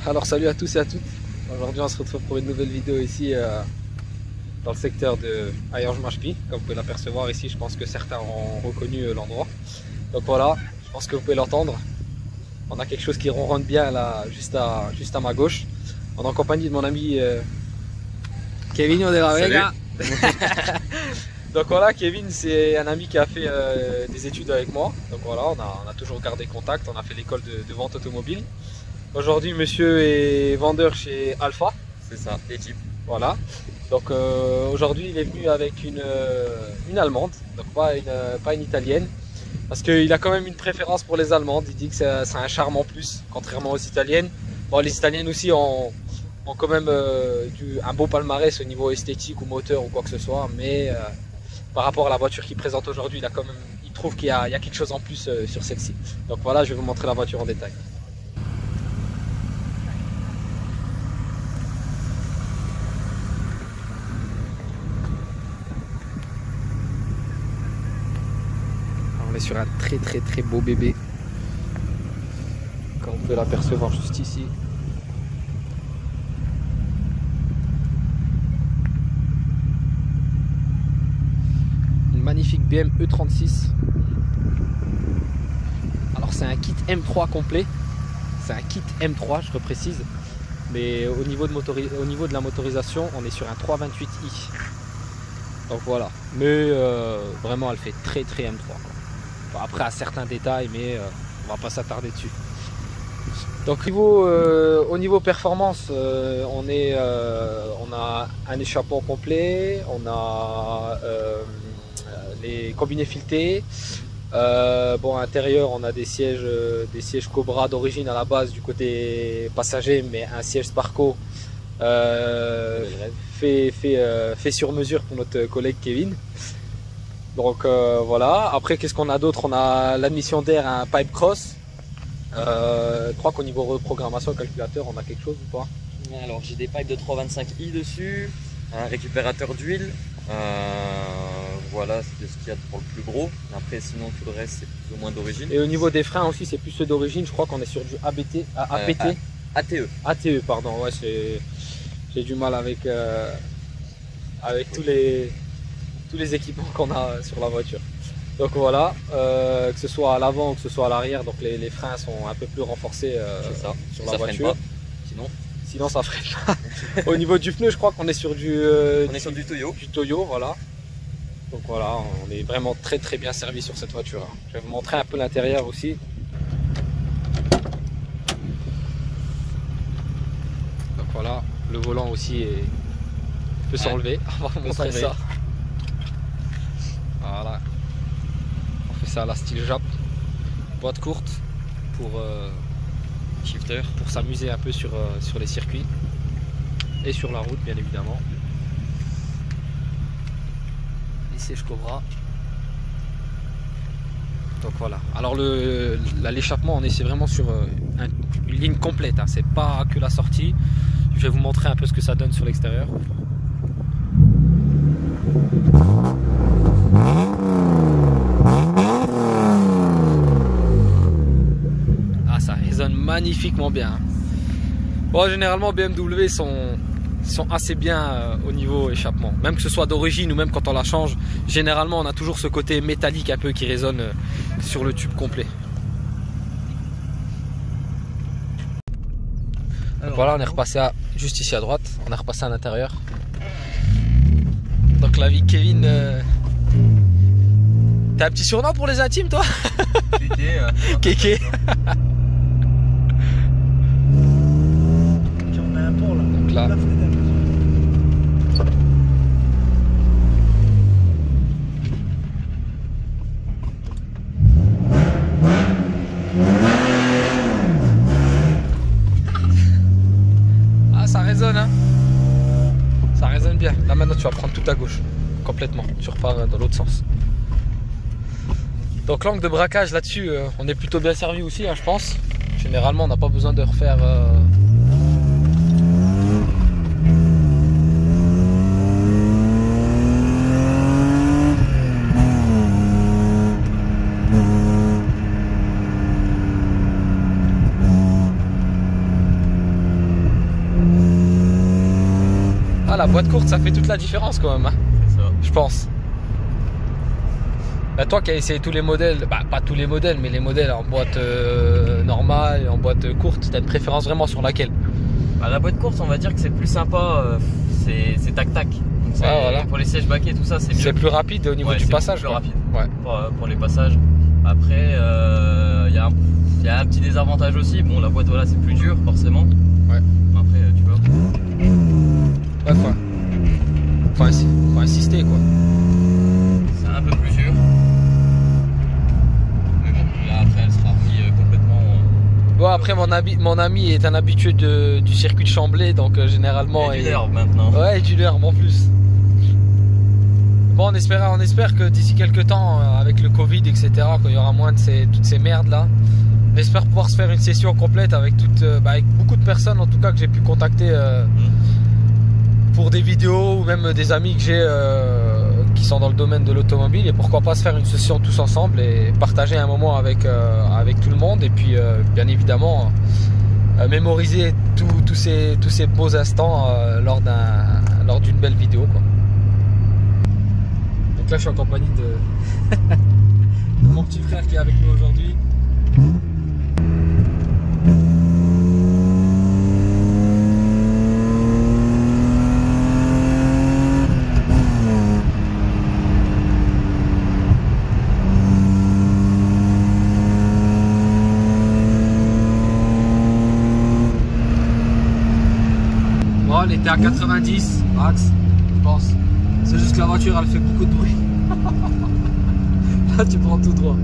Alors salut à tous et à toutes. Aujourd'hui on se retrouve pour une nouvelle vidéo ici dans le secteur de Ayange-Mashpi. Comme vous pouvez l'apercevoir ici, je pense que certains ont reconnu l'endroit. Donc voilà, je pense que vous pouvez l'entendre. On a quelque chose qui ronronne bien là, juste à ma gauche. On est en compagnie de mon ami Kevin de la Vega. Donc voilà, Kevin c'est un ami qui a fait des études avec moi. Donc voilà, on a toujours gardé contact, on a fait l'école de vente automobile. Aujourd'hui, monsieur est vendeur chez Alpha. C'est ça, Egypte. Voilà. Donc aujourd'hui, il est venu avec une Allemande, donc pas une Italienne. Parce qu'il a quand même une préférence pour les Allemandes. Il dit que c'est un charme en plus, contrairement aux Italiennes. Bon, les Italiennes aussi ont quand même un beau palmarès au niveau esthétique ou moteur ou quoi que ce soit. Mais par rapport à la voiture qu'il présente aujourd'hui, il trouve qu'il y a quelque chose en plus sur celle-ci. Donc voilà, je vais vous montrer la voiture en détail. On est sur un très beau bébé, comme on peut l'apercevoir juste ici. Une magnifique BM E36. Alors c'est un kit M3 complet, c'est un kit M3 je reprécise, mais au niveau de la motorisation on est sur un 328i. Donc voilà, mais vraiment elle fait très M3 quoi. Après à certains détails, mais on va pas s'attarder dessus. Donc au niveau performance, on a un échappement complet, on a les combinés filetés. Bon, à l'intérieur on a des sièges Cobra d'origine à la base du côté passager, mais un siège Sparco fait sur mesure pour notre collègue Kevin. Donc voilà, après qu'est-ce qu'on a d'autre? On a l'admission d'air à un pipe cross. Je crois qu'au niveau reprogrammation calculateur on a quelque chose ou pas? Alors j'ai des pipes de 325i dessus, un récupérateur d'huile, voilà c'est ce qu'il y a pour le plus gros. Après sinon tout le reste c'est plus ou moins d'origine. Et au niveau des freins aussi c'est plus ceux d'origine, je crois qu'on est sur du ABT, APT ATE. ATE pardon, ouais, j'ai du mal avec tous les équipements qu'on a sur la voiture. Donc voilà, que ce soit à l'avant ou que ce soit à l'arrière, donc les freins sont un peu plus renforcés sur la voiture. Sinon ça freine pas. Au niveau du pneu, je crois qu'on est sur du Toyo. Du Toyo, voilà. Donc voilà, on est vraiment très bien servi sur cette voiture. Je vais vous montrer un peu l'intérieur aussi. Donc voilà, le volant aussi peut s'enlever. On va vous montrer ça. Voilà. On fait ça à la style Jap. Boîte courte pour shifter, pour s'amuser un peu sur les circuits et sur la route bien évidemment. Les sièges Cobra. Donc voilà. Alors l'échappement on est vraiment sur une ligne complète, hein. C'est pas que la sortie. Je vais vous montrer un peu ce que ça donne sur l'extérieur. Ah, ça résonne magnifiquement bien. Bon, généralement BMW sont assez bien au niveau échappement. Même que ce soit d'origine ou même quand on la change, généralement on a toujours ce côté métallique un peu qui résonne sur le tube complet. Donc voilà, on est repassé juste ici à droite, on est repassé à l'intérieur. Donc la vie Kevin, t'as un petit surnom pour les intimes toi? Kéké. On a un pont là. Donc là. Ah, ça résonne hein. Ça résonne bien. Là maintenant tu vas prendre tout à gauche. Complètement. Tu repars dans l'autre sens. Donc l'angle de braquage là-dessus, on est plutôt bien servi aussi hein, je pense. Généralement on n'a pas besoin de refaire Ah, la boîte courte, ça fait toute la différence quand même, hein, C'est ça. je pense. Bah, toi qui as essayé tous les modèles, bah pas tous les modèles, mais les modèles en boîte normale et en boîte courte, tu as une préférence vraiment sur laquelle? Bah, la boîte courte, on va dire que c'est plus sympa, c'est tac-tac. Voilà. Pour les sièges baquets, tout ça, c'est mieux. C'est plus rapide au niveau du passage. Plus quoi. rapide Ouais. pour les passages. Après, il y a un petit désavantage aussi. Bon, la boîte, voilà, c'est plus dur, forcément. Ouais. Après, tu vois. Ouais, faut insister quoi. C'est un peu plus dur. Mais bon, là, après, elle sera remise complètement. Bon, après, mon ami est un habitué du circuit de Chamblay, donc généralement. Et du l'herbe maintenant. Ouais, et du l'herbe en plus. Bon, on espère que d'ici quelques temps, avec le Covid, etc., quand il y aura moins de toutes ces merdes là, on espère pouvoir se faire une session complète avec avec beaucoup de personnes en tout cas que j'ai pu contacter pour des vidéos ou même des amis que j'ai qui sont dans le domaine de l'automobile, et pourquoi pas se faire une session tous ensemble et partager un moment avec tout le monde, et puis bien évidemment mémoriser tous ces beaux instants lors d'une belle vidéo quoi. Donc là je suis en compagnie de mon petit frère qui est avec nous aujourd'hui. Bon, elle était à 90 max, je pense. C'est juste que la voiture elle fait beaucoup de bruit. Là tu prends tout droit.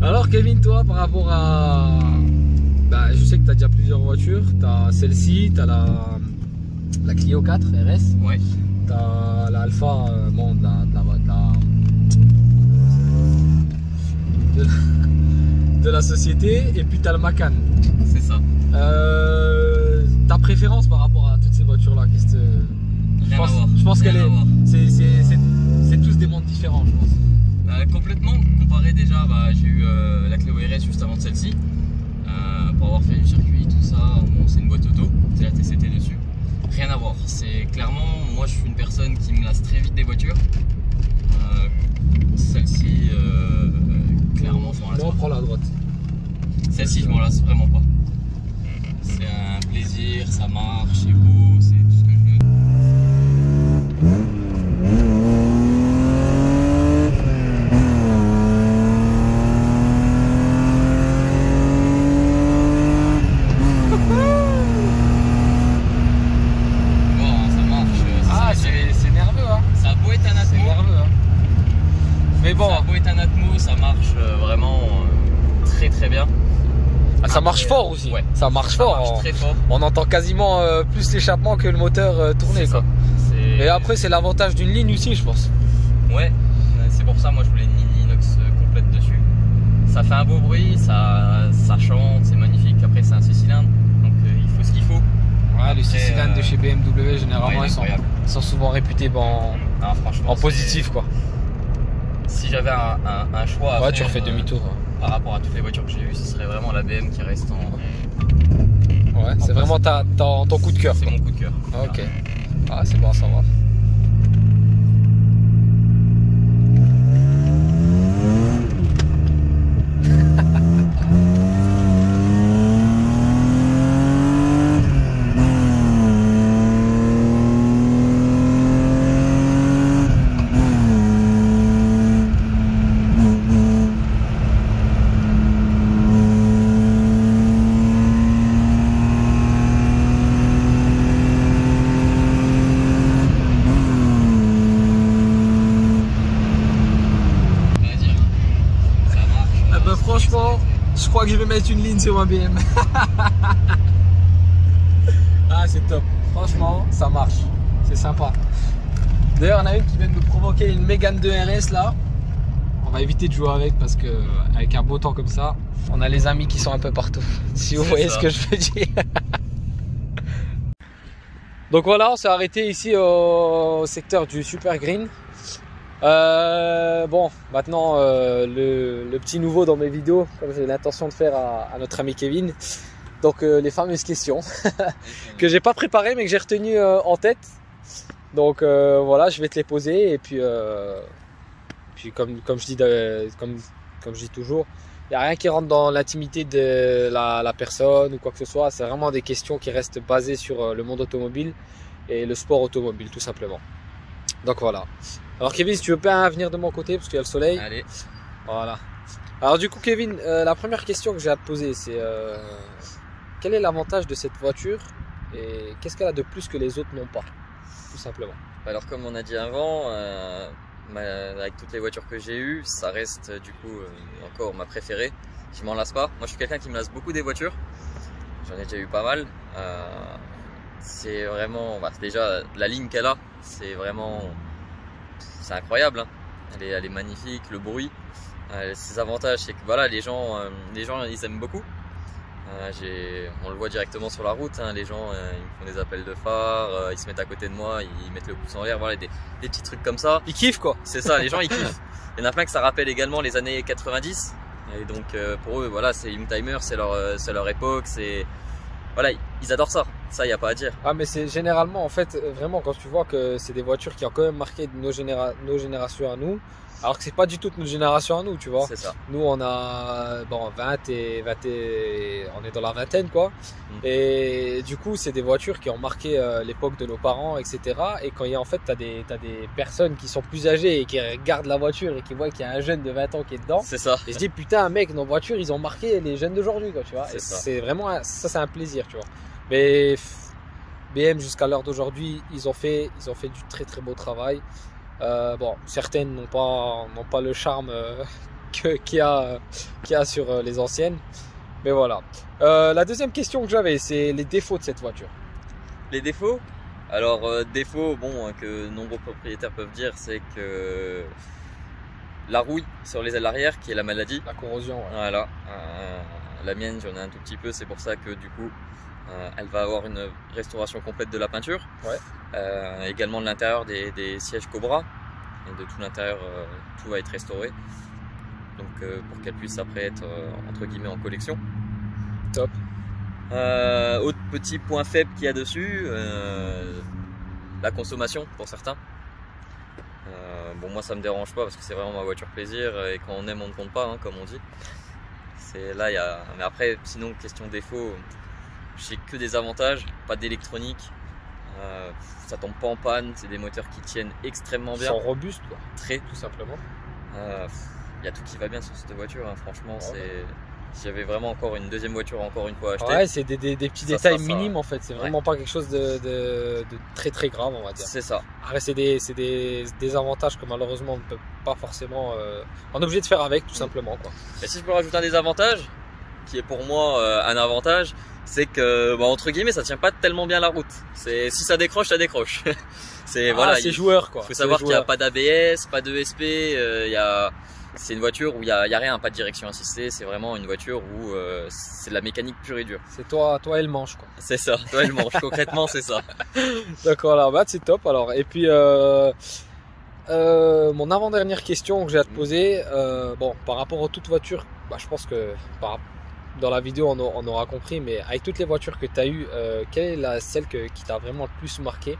Alors Kevin, toi par rapport à... Bah, je sais que tu as déjà plusieurs voitures. Tu as celle-ci, tu as la Clio 4 RS. Ouais. Tu as la Alpha, bon, de la société. Et puis tu as le Macan. C'est ça. Ta préférence par rapport à toutes ces voitures là, je pense qu'elle c'est tous des mondes différents, je pense. Complètement. Comparé déjà, j'ai eu la Clio RS juste avant de celle-ci, pour avoir fait du circuit, tout ça. Bon, c'est une boîte auto, c'est la TCT dessus. Rien à voir. C'est clairement, moi je suis une personne qui me lasse très vite des voitures. Celle-ci, clairement, je m'en lasse pas. On prend la droite. Celle-ci, je m'en lasse vraiment pas. C'est un plaisir, ça marche, c'est beau, c'est tout ce que je veux. Bon, ça marche. Ah, c'est nerveux, hein. Ça a beau être un C'est atmo. nerveux, hein. Mais bon. Ça a beau être un atmo, ça marche vraiment très très bien. Ah, ça marche fort aussi. Ouais. Ça marche Ça fort. marche très fort. On entend quasiment plus l'échappement que le moteur tourner quoi. Et après c'est l'avantage d'une ligne aussi je pense. Ouais, c'est pour ça moi je voulais une ligne inox complète dessus. Ça fait un beau bruit, ça chante, c'est magnifique. Après c'est un 6 cylindres, donc il faut ce qu'il faut. Ouais, les 6 cylindres de chez BMW généralement ouais, ils sont souvent réputés en positif quoi. Si j'avais un choix à ouais, faire, tu refais demi-tour. Par rapport à toutes les voitures que j'ai eues, ce serait vraiment la BM qui reste Ouais, c'est vraiment ton coup de cœur. C'est mon coup de cœur. Ok. Ah, c'est bon à savoir. Franchement, je crois que je vais mettre une ligne sur ma BM. Ah, c'est top. Franchement, ça marche. C'est sympa. D'ailleurs, on a une qui vient de me provoquer une Mégane 2 RS là. On va éviter de jouer avec parce que avec un beau temps comme ça, on a les amis qui sont un peu partout. Si vous voyez ce que je veux dire. Donc voilà, on s'est arrêté ici au secteur du Super Green. Bon, maintenant le petit nouveau dans mes vidéos, comme j'ai l'intention de faire à notre ami Kevin, Donc les fameuses questions que j'ai pas préparées mais que j'ai retenues en tête. Donc voilà, je vais te les poser et puis comme je dis comme je dis toujours, il n'y a rien qui rentre dans l'intimité de la personne ou quoi que ce soit. C'est vraiment des questions qui restent basées sur le monde automobile et le sport automobile tout simplement. Donc voilà. Alors Kevin, si tu veux bien venir de mon côté parce qu'il y a le soleil. Allez. Voilà. Alors du coup Kevin, la première question que j'ai à te poser c'est quel est l'avantage de cette voiture et qu'est-ce qu'elle a de plus que les autres n'ont pas, tout simplement. Alors comme on a dit avant, avec toutes les voitures que j'ai eues, ça reste du coup encore ma préférée. Je m'en lasse pas. Moi je suis quelqu'un qui me lasse beaucoup des voitures. J'en ai déjà eu pas mal. C'est vraiment, déjà la ligne qu'elle a, c'est incroyable. Hein. Elle est magnifique, le bruit. Ses avantages, c'est que voilà, les gens ils aiment beaucoup. On le voit directement sur la route, hein, les gens ils font des appels de phare, ils se mettent à côté de moi, ils mettent le pouce en l'air, voilà, des petits trucs comme ça. Ils kiffent quoi. C'est ça, les gens ils kiffent. Il y en a plein que ça rappelle également les années 90 et donc pour eux voilà, c'est Youngtimer, c'est leur époque, voilà, ils adorent ça, il n'y a pas à dire. Ah mais c'est généralement en fait vraiment quand tu vois que c'est des voitures qui ont quand même marqué nos générations à nous. Alors que c'est pas du tout notre génération à nous, tu vois. C'est ça. Nous on a 20 et on est dans la vingtaine quoi. Et du coup c'est des voitures qui ont marqué l'époque de nos parents, etc. Et quand en fait t'as des personnes qui sont plus âgées et qui regardent la voiture et qui voient qu'il y a un jeune de 20 ans qui est dedans. C'est ça. Et je dis putain mec, nos voitures ils ont marqué les jeunes d'aujourd'hui quoi, tu vois. C'est vraiment ça c'est un plaisir, tu vois. Mais BM jusqu'à l'heure d'aujourd'hui ils ont fait du très très beau travail. Bon, certaines n'ont pas le charme qu'il y a sur les anciennes, mais voilà. La deuxième question que j'avais, c'est les défauts de cette voiture. Les défauts? Alors défauts, bon, que nombreux propriétaires peuvent dire, c'est que la rouille sur les ailes arrière, qui est la maladie. La corrosion. Ouais. Voilà. La mienne, j'en ai un tout petit peu, c'est pour ça que du coup, elle va avoir une restauration complète de la peinture. Ouais. Également de l'intérieur des sièges Cobra. Et de tout l'intérieur, tout va être restauré. Donc pour qu'elle puisse après être entre guillemets en collection. Top. Autre petit point faible qu'il y a dessus, la consommation pour certains. Bon, moi ça me dérange pas parce que c'est vraiment ma voiture plaisir et quand on aime on ne compte pas, hein, comme on dit. Là il y a. Mais après, sinon question défaut, j'ai que des avantages, pas d'électronique. Ça tombe pas en panne, c'est des moteurs qui tiennent extrêmement bien. Ils sont robustes quoi. Très. Tout simplement. Il y a tout qui va bien sur cette voiture, hein. Franchement, ouais. C'est. Si j'avais vraiment encore une deuxième voiture encore une fois à acheter. Ouais, c'est des petits détails minimes en fait, c'est vraiment pas quelque chose de très très grave on va dire. C'est ça. Après c'est des avantages que malheureusement on ne peut pas forcément, on est obligé de faire avec tout simplement quoi. Et si je peux rajouter un désavantage, qui est pour moi un avantage, c'est que entre guillemets ça tient pas tellement bien la route. Si ça décroche, ça décroche. Voilà, c'est joueur quoi. Faut savoir qu'il n'y a pas d'ABS, pas d'ESP, c'est une voiture où il y a rien, pas de direction assistée, c'est vraiment une voiture où c'est de la mécanique pure et dure. C'est toi et le manche quoi. C'est ça, toi et le manche, concrètement c'est ça. D'accord, alors c'est top alors. Et puis mon avant-dernière question que j'ai à te poser, bon par rapport à toute voiture, je pense que dans la vidéo on aura compris, mais avec toutes les voitures que tu as eues, quelle est celle qui t'a vraiment le plus marqué?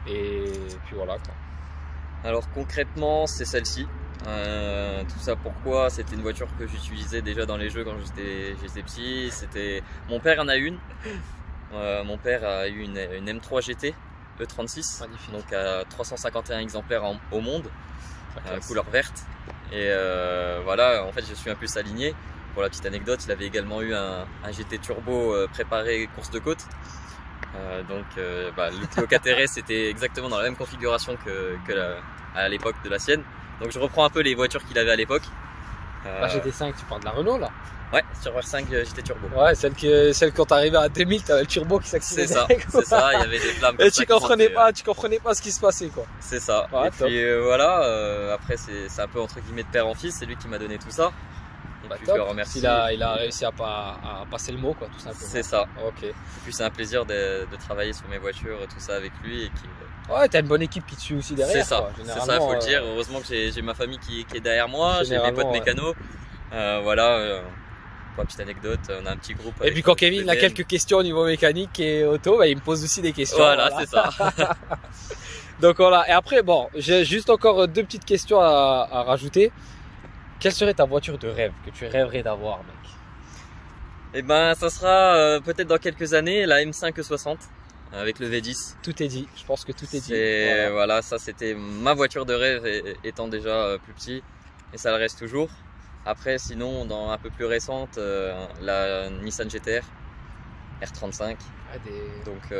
Et puis voilà quoi. Alors concrètement c'est celle-ci. Tout ça pourquoi? C'était une voiture que j'utilisais déjà dans les jeux quand j'étais petit. Mon père en a une. Mon père a eu une M3 GT E36. Magnifique. Donc à 351 exemplaires au monde, couleur verte. Et voilà, en fait je suis un peu aligné. Pour la petite anecdote, il avait également eu un GT turbo préparé course de côte. Donc le locataire c'était exactement dans la même configuration à l'époque de la sienne. Donc je reprends un peu les voitures qu'il avait à l'époque. La GT5, tu parles de la Renault là? Ouais, sur R5 GT Turbo. Ouais, celle quand t'arrivais à 2000, t'avais le turbo qui s'accélérait. C'est ça, il y avait des flammes. Et tu comprenais pas ce qui se passait quoi. C'est ça. Ouais, et puis voilà, après c'est un peu entre guillemets de père en fils, c'est lui qui m'a donné tout ça. Et puis je le remercie. Il a réussi à passer le mot quoi, tout simplement. C'est ça. Ok. Et puis c'est un plaisir de travailler sur mes voitures, tout ça avec lui et ouais, t'as une bonne équipe qui te suit aussi derrière. C'est ça, c'est ça, faut le dire. Heureusement que j'ai ma famille qui est derrière moi, j'ai mes potes mécanos. pour la petite anecdote, on a un petit groupe. Et puis quand Kevin a quelques questions au niveau mécanique et auto, bah, il me pose aussi des questions. Voilà, c'est ça. Donc voilà, et après, bon, j'ai juste encore deux petites questions à rajouter. Quelle serait ta voiture de rêve que tu rêverais d'avoir, mec? Et ben, ça sera peut-être dans quelques années la M5 E60 avec le V10. Tout est dit, je pense que tout est dit. Et voilà, ça c'était ma voiture de rêve étant déjà plus petit, et ça le reste toujours. Après, sinon, dans un peu plus récente, la Nissan GTR R35. Donc,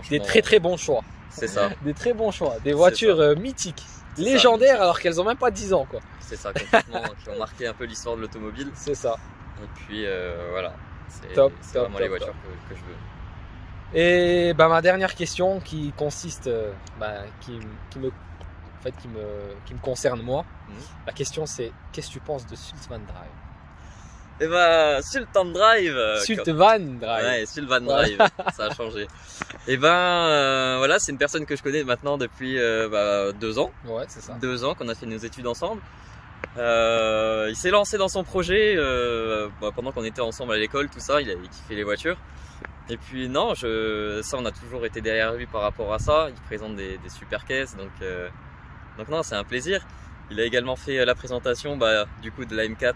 des très très bons choix. C'est ça. Des très bons choix. Des voitures mythiques, légendaires, alors qu'elles ont même pas 10 ans, quoi. C'est ça, complètement, qui ont marqué un peu l'histoire de l'automobile. C'est ça. Et puis voilà, c'est vraiment les voitures que je veux. Et bah, ma dernière question qui consiste, qui me concerne moi. La question c'est, qu'est-ce que tu penses de Sultvan Drive? Et bah, Sultan Drive. Sultvan Drive. Ouais, Sultvan Drive, ça a changé. Et ben voilà, c'est une personne que je connais maintenant depuis 2 ans. Ouais, c'est ça. 2 ans qu'on a fait nos études ensemble. Il s'est lancé dans son projet pendant qu'on était ensemble à l'école, tout ça. Il a kiffé les voitures. Et puis non, ça on a toujours été derrière lui par rapport à ça. Il présente des super caisses, donc non, c'est un plaisir. Il a également fait la présentation du coup de la M4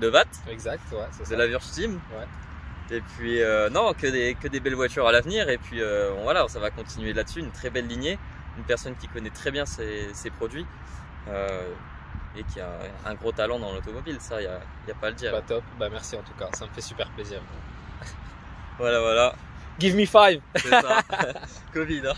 de Watt. Exact, ouais, c'est ça. De la Wurfsteam. Ouais. Et puis non, que des belles voitures à l'avenir. Et puis voilà, ça va continuer là-dessus. Une très belle lignée, une personne qui connaît très bien ses produits et qui a un gros talent dans l'automobile. Ça, y a pas à le dire. Bah top. Bah merci en tout cas, ça me fait super plaisir. Voilà. Give me 5. C'est ça. Covid. Hein.